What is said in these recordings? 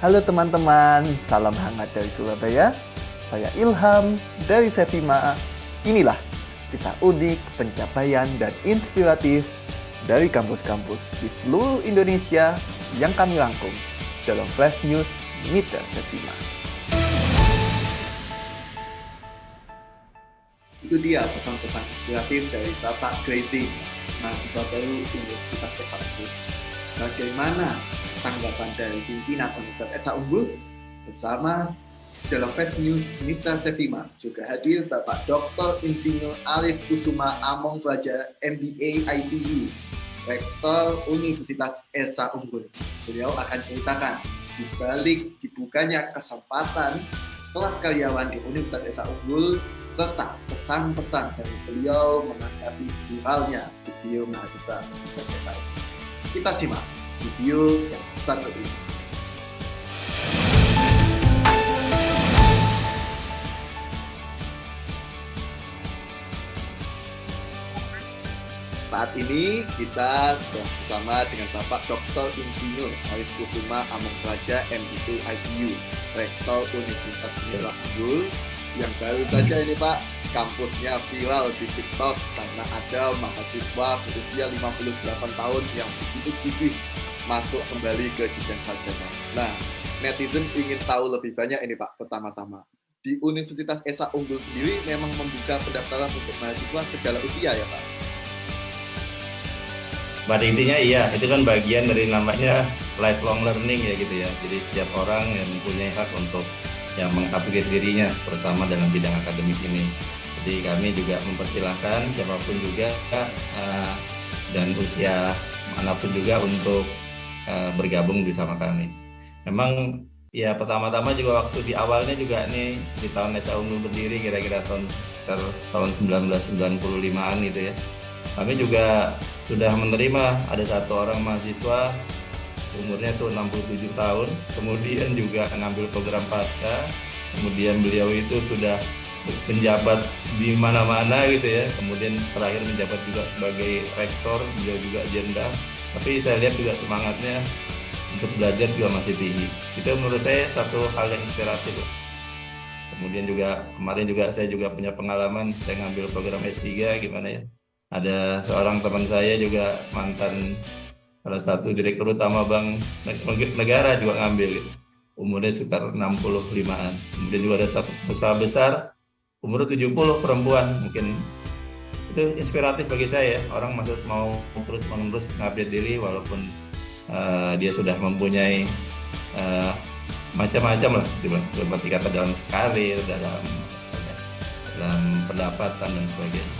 Halo teman-teman, salam hangat dari Surabaya. Saya Ilham dari Sevima. Inilah kisah unik, pencapaian, dan inspiratif dari kampus-kampus di seluruh Indonesia yang kami rangkum dalam Flash News Mitra Sevima. Itu dia pesan-pesan inspiratif dari Bapak Gracie, mahasiswa baru Universitas Esa Unggul. Bagaimana tanggapan dari pimpinan Universitas Esa Unggul? Bersama dalam Flash News Mitra Sevima juga hadir Bapak Dr. Insinyur Arif Kusuma Among Praja MBA IPU, Rektor Universitas Esa Unggul. Beliau akan ceritakan di balik dibukanya kesempatan kelas karyawan di Universitas Esa Unggul serta pesan-pesan dari beliau menanggapi viralnya video mahasiswa Universitas Esa Unggul. Kita simak video yang satu ini. Saat ini kita sudah bersama dengan Bapak Dr. Insinyur Arif Kusuma Among Praja MBA IPU, Rektor Universitas Esa Unggul, yang baru saja ini Pak, kampusnya viral di TikTok karena ada mahasiswa berusia 58 tahun yang begitu gigih masuk kembali ke jenjang sarjana. Nah, netizen ingin tahu lebih banyak ini Pak, pertama-tama. Di Universitas Esa Unggul sendiri memang membuka pendaftaran untuk mahasiswa segala usia ya Pak? Pada intinya iya, itu kan bagian dari namanya lifelong learning ya gitu ya. Jadi setiap orang yang mempunyai hak untuk yang mengupgrade dirinya, terutama dalam bidang akademik ini. Jadi kami juga mempersilahkan siapapun juga dan usia manapun juga untuk bergabung bersama kami. Memang ya pertama-tama juga waktu di awalnya juga nih di tahun Esa Unggul berdiri kira-kira tahun 1995-an gitu ya. Kami juga sudah menerima ada satu orang mahasiswa umurnya tuh 67 tahun, kemudian juga ngambil program pasca, kemudian beliau itu sudah menjabat di mana-mana gitu ya, kemudian terakhir menjabat juga sebagai rektor, beliau juga jenderal, tapi saya lihat juga semangatnya untuk belajar juga masih tinggi. Itu menurut saya satu hal yang inspiratif. Kemudian juga kemarin juga saya juga punya pengalaman, saya ngambil program S3 gimana ya. Ada seorang teman saya juga mantan salah satu direktur utama bank negara juga ngambil gitu. Umurnya sekitar 65-an. Kemudian juga ada satu perusahaan besar umur 70 perempuan. Mungkin itu inspiratif bagi saya. Orang masih mau terus-menerus ngupdate diri walaupun dia sudah mempunyai macam-macam lah, seperti kata dalam karir, dalam pendapatan dan sebagainya.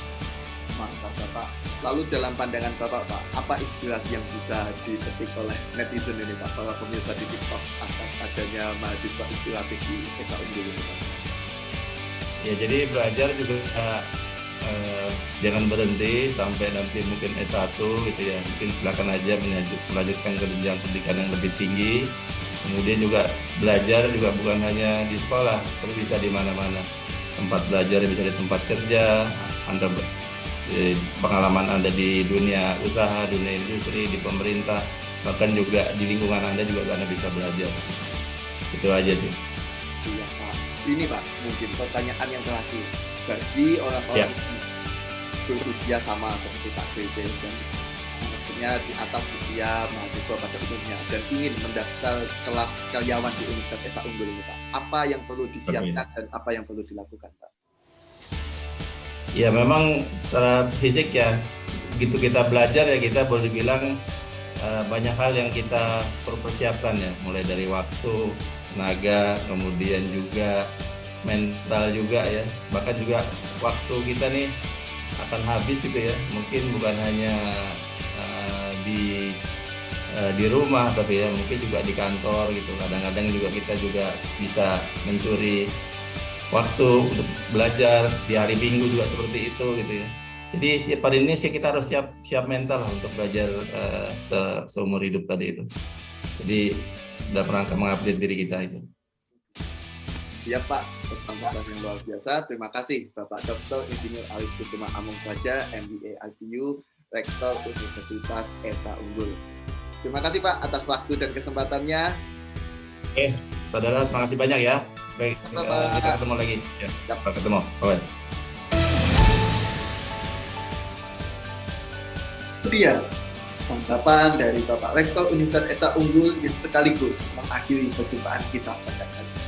Mantap Bapak. Lalu dalam pandangan Bapak, Pak, apa inspirasi yang bisa dipetik oleh netizen ini Pak, para pemirsa di TikTok atas adanya mahasiswa inspiratif di Esa Unggul ini Pak? Ya jadi belajar juga jangan berhenti sampai nanti mungkin S1 gitu ya, mungkin silakan aja melanjutkan ke jenjang pendidikan yang lebih tinggi. Kemudian juga belajar juga bukan hanya di sekolah, tapi bisa di mana-mana. Tempat belajar bisa di tempat kerja, pengalaman Anda di dunia usaha, dunia industri, di pemerintah, bahkan juga di lingkungan Anda juga Anda bisa belajar. Itu aja sih. Siap Pak. Ini Pak, mungkin pertanyaan yang terakhir bagi orang-orang berusia sama seperti Pak Bebe dan maksudnya di atas usia mahasiswa pada umumnya dan ingin mendaftar kelas karyawan di Universitas Esa Unggul ini Pak, apa yang perlu disiapkan dan apa yang perlu dilakukan Pak? Ya memang secara fisik ya gitu kita belajar ya kita boleh dibilang banyak hal yang kita perlu persiapkan ya, mulai dari waktu, tenaga, kemudian juga mental juga ya, bahkan juga waktu kita nih akan habis gitu ya, mungkin bukan hanya di rumah tapi ya mungkin juga di kantor gitu. Kadang-kadang juga kita juga bisa mencuri waktu untuk belajar di hari Minggu juga seperti itu gitu ya. Jadi pada ini sih kita harus siap mental untuk belajar seumur hidup tadi itu. Jadi dalam rangka mengupdate diri kita itu. Siap Pak, pesan-pesan yang luar biasa. Terima kasih Bapak Dr. Insinyur Arif Kusuma Among Praja MBA IPU, Rektor Universitas Esa Unggul. Terima kasih Pak atas waktu dan kesempatannya. Oke, saudara, terima kasih banyak ya. Baik, Bapak. kita ketemu lagi. Ya, Yap. sampai ketemu. Bye. Itu dia tanggapan dari Bapak Rektor Universitas Esa Unggul yang sekaligus mengakhiri perjumpaan kita pada kali ini.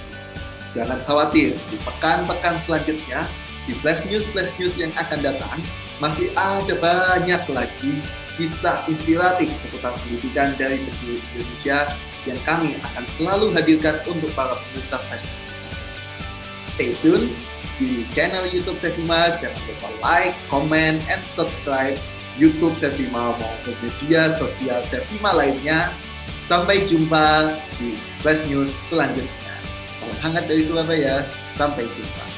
Jangan khawatir, di pekan-pekan selanjutnya, di flash news yang akan datang, masih ada banyak lagi kisah inspiratif seputar pendidikan dari penjuru Indonesia yang kami akan selalu hadirkan untuk para pemirsa flash news. Stay tune di channel YouTube Sevima, jangan lupa like, comment, and subscribe YouTube Sevima maupun media sosial Sevima lainnya. Sampai jumpa di Flash News selanjutnya. Salam hangat dari Surabaya, sampai jumpa.